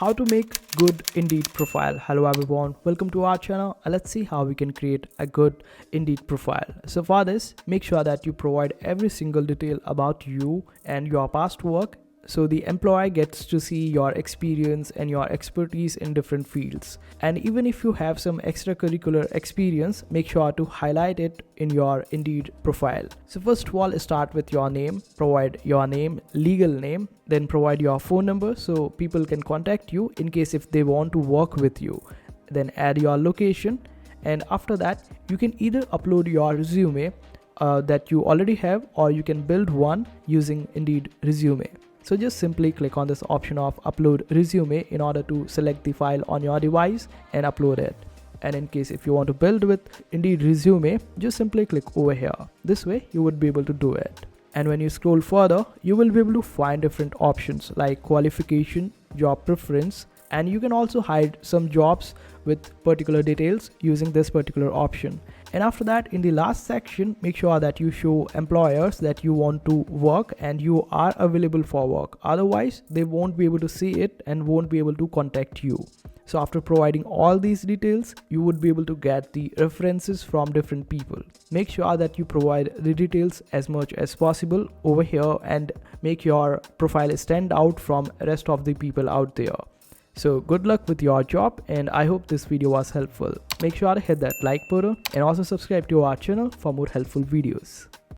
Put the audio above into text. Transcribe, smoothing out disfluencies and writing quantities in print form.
how to make good Indeed profile. Hello everyone, welcome to our channel. Let's see how we can create a good Indeed profile. So for this, make sure that you provide every single detail about you and your past work, so the employer gets to see your experience and your expertise in different fields. And even if you have some extracurricular experience, make sure to highlight it in your Indeed profile. So first of all, start with your name. Provide your name, legal name, then provide your phone number so people can contact you in case if they want to work with you. Then add your location, and after that you can either upload your resume that you already have, or you can build one using Indeed resume. So just simply click on this option of upload resume in order to select the file on your device and upload it. And in case if you want to build with Indeed resume, just simply click over here. This way you would be able to do it. And when you scroll further, you will be able to find different options like qualification, job preference, and you can also hide some jobs with particular details using this particular option. And after that, in the last section, make sure that you show employers that you want to work and you are available for work. Otherwise, they won't be able to see it and won't be able to contact you. So after providing all these details, you would be able to get the references from different people. Make sure that you provide the details as much as possible over here and make your profile stand out from rest of the people out there. So good luck with your job, and I hope this video was helpful. Make sure to hit that like button and also subscribe to our channel for more helpful videos.